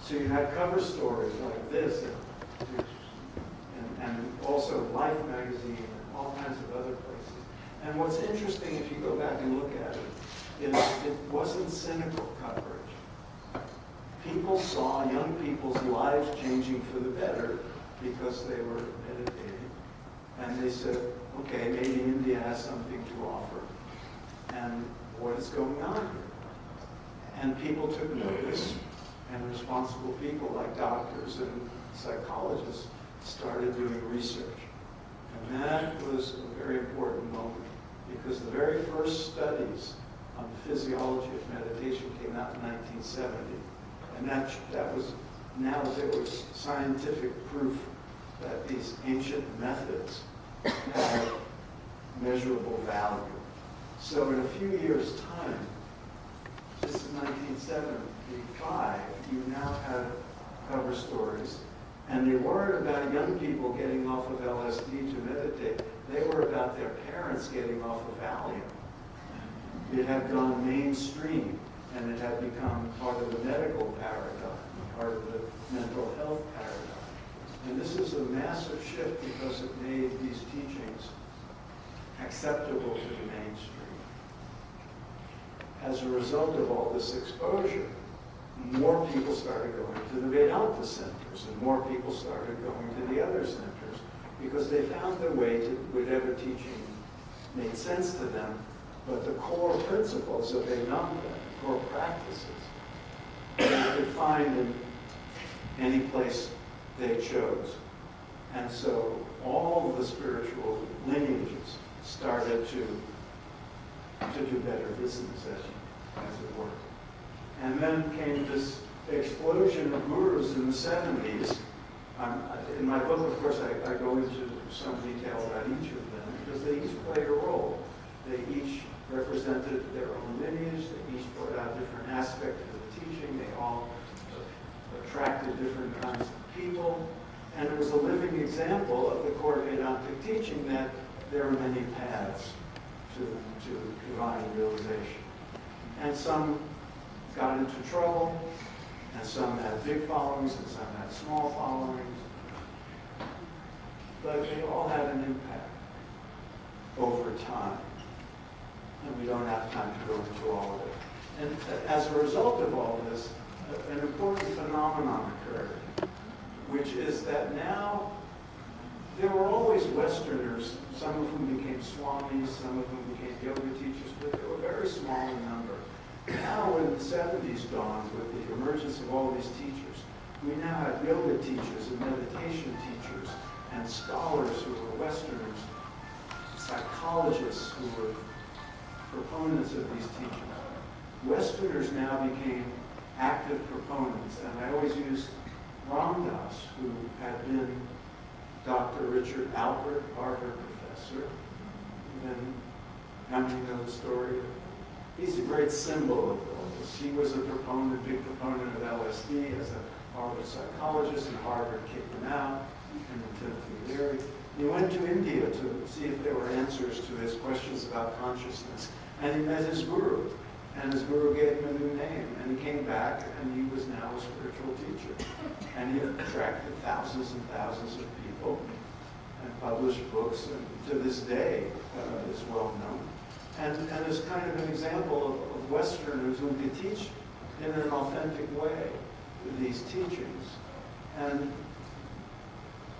So you had cover stories like this, and also Life magazine, and all kinds of other places. And what's interesting, if you go back and look at it, is it wasn't cynical coverage. People saw young people's lives changing for the better because they were meditating. And they said, okay, maybe India has something to offer. And what is going on here? And people took notice, and responsible people like doctors and psychologists started doing research. And that was a very important moment, because the very first studies on the physiology of meditation came out in 1970. And that was, now there was scientific proof that these ancient methods had measurable value. So in a few years' time, this is 1975, you now have cover stories, and they weren't about young people getting off of LSD to meditate. They were about their parents getting off of Valium. It had gone mainstream, and it had become part of the medical paradigm, part of the mental health paradigm. And this is a massive shift because it made these teachings acceptable to the mainstream. As a result of all this exposure, more people started going to the Vedanta centers, and more people started going to the other centers, because they found their way to whatever teaching made sense to them. But the core principles of Vedanta, the core practices, they could find in any place they chose. And so all of the spiritual lineages started to do better business, as it were. And then came this explosion of gurus in the 70s. In my book, of course, I go into some detail about each of them, because they each played a role. They each represented their own lineage. They each brought out different aspects of the teaching. They all attracted different kinds of people. And it was a living example of the core Vedantic teaching that there are many paths to divine realization. And some got into trouble, and some had big followings, and some had small followings. But they all had an impact over time. And we don't have time to go into all of it. And as a result of all this, an important phenomenon occurred, which is that now there were always Westerners, some of whom became swamis, some of whom became yoga teachers, but they were very small in number. Now, when the 70s dawned with the emergence of all these teachers, we now have yoga teachers and meditation teachers and scholars who were Westerners, psychologists who were proponents of these teachings. Westerners now became active proponents, and I always use Ram Dass, who had been Dr. Richard Alpert, Harvard professor. And how many know the story? He's a great symbol of all this. He was a proponent, big proponent of LSD as a Harvard psychologist, and Harvard kicked him out, and Timothy Leary. He went to India to see if there were answers to his questions about consciousness. And he met his guru, and his guru gave him a new name. And he came back, and he was now a spiritual teacher. And he attracted thousands and thousands of people and published books, and to this day is well known. And is kind of an example of Westerners who could teach in an authentic way these teachings and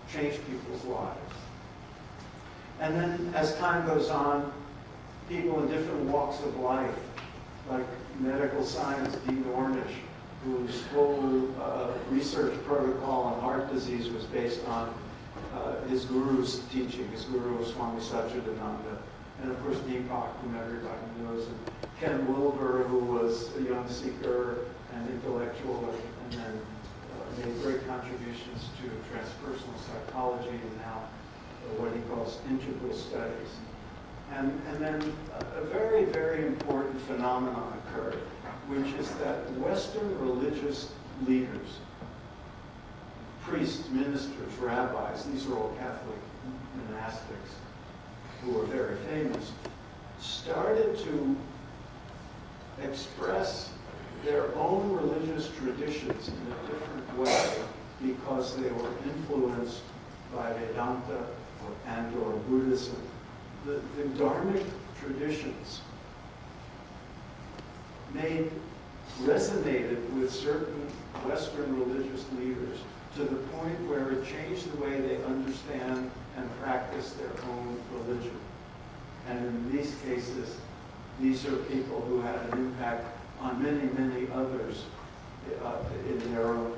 change people's lives. And then as time goes on, people in different walks of life, like medical science, Dean Ornish, whose whole research protocol on heart disease was based on his guru's teaching. His guru was Swami Satchidananda. And of course, Deepak, whom everybody knows, and Ken Wilber, who was a young seeker and intellectual, and then made great contributions to transpersonal psychology and now what he calls integral studies. And then a very, very important phenomenon occurred, which is that Western religious leaders, priests, ministers, rabbis, these are all Catholic monastics, who are very famous, started to express their own religious traditions in a different way because they were influenced by Vedanta or Buddhism. The Dharmic traditions resonated with certain Western religious leaders to the point where it changed the way they understand and practice their own religion. And in these cases, these are people who had an impact on many, many others in their own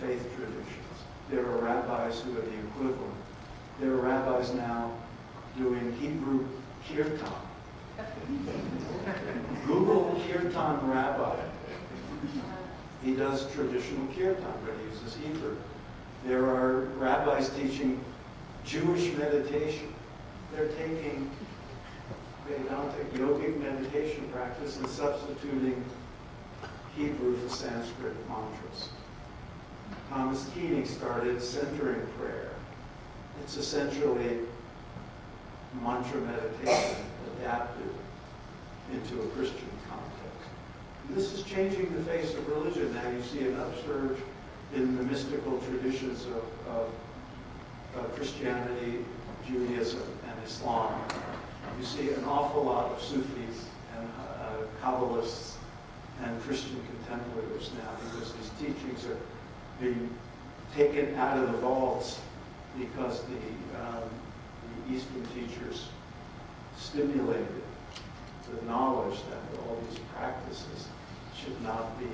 faith traditions. There are rabbis who are the equivalent. There are rabbis now doing Hebrew kirtan. Google kirtan rabbi. He does traditional kirtan, but he uses Hebrew. There are rabbis teaching Jewish meditation. They're taking Vedantic yogic meditation practice and substituting Hebrew for Sanskrit mantras. Thomas Keating started centering prayer. It's essentially mantra meditation adapted into a Christian context. And this is changing the face of religion. Now you see an upsurge in the mystical traditions of Christianity, Judaism, and Islam. You see an awful lot of Sufis and Kabbalists and Christian contemplatives now because these teachings are being taken out of the vaults because the Eastern teachers stimulated the knowledge that all these practices should not be,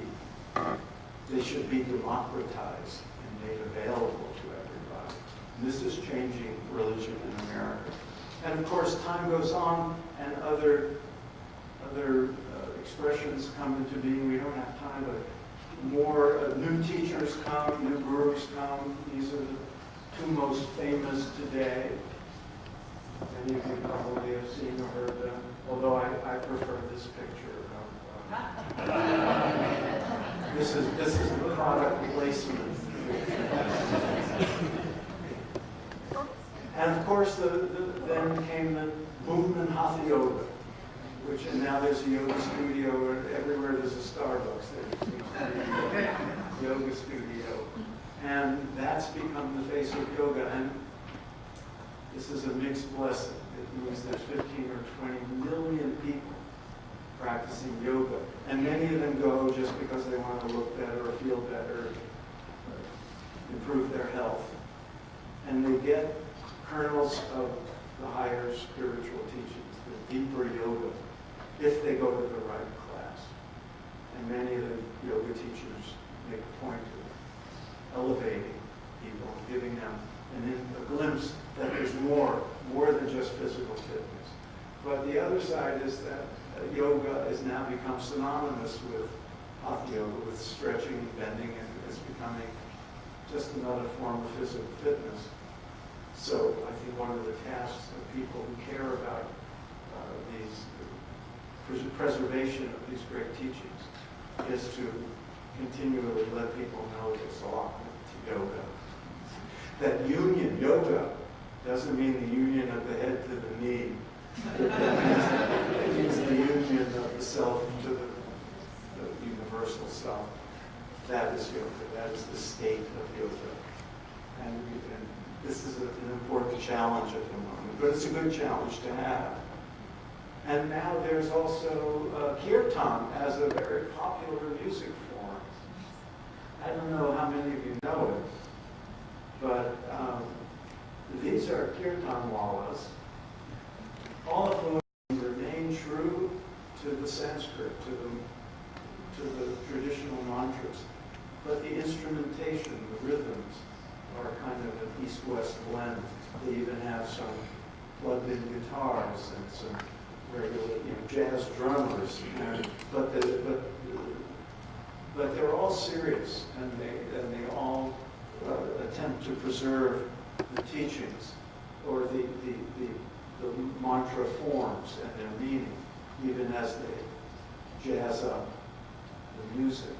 they should be democratized and made available to everybody. And this is changing religion in America. And of course, time goes on and other expressions come into being. We don't have time, but more new teachers come, new gurus come. These are the two most famous today. Many of you probably have seen or heard them, although I prefer this picture. This is the product placement. And of course, then came the movement Hatha Yoga, and now there's a yoga studio, and everywhere there's a Starbucks. There seems to be a yoga studio. And that's become the face of yoga. And this is a mixed blessing. It means there's 15 or 20 million people practicing yoga. And many of them go just because they want to look better or feel better, improve their health. And they get kernels of the higher spiritual teachings, the deeper yoga, if they go to the right class. And many of the yoga teachers make a point of elevating people, giving them a glimpse that there's more than just physical fitness. But the other side is that yoga has now become synonymous with Hatha Yoga, with stretching and bending, and it's becoming just another form of physical fitness. So I think one of the tasks of people who care about these preservation of these great teachings is to continually let people know this allotment to yoga. That union, yoga, doesn't mean the union of the head to the knee. It means the union of the self to the universal self. That is yoga. That is the state of yoga. And this is an important challenge at the moment, but it's a good challenge to have. And now there's also kirtan as a very popular music form. I don't know how many of you know it, but these are kirtan wallas, all of whom remain true to the Sanskrit, to the traditional mantras. But the instrumentation, the rhythms, are kind of an east-west blend. They even have some plugged-in guitars and some regular, jazz drummers. But they're all serious, and they all attempt to preserve the teachings or the mantra forms and their meaning, even as they jazz up the music.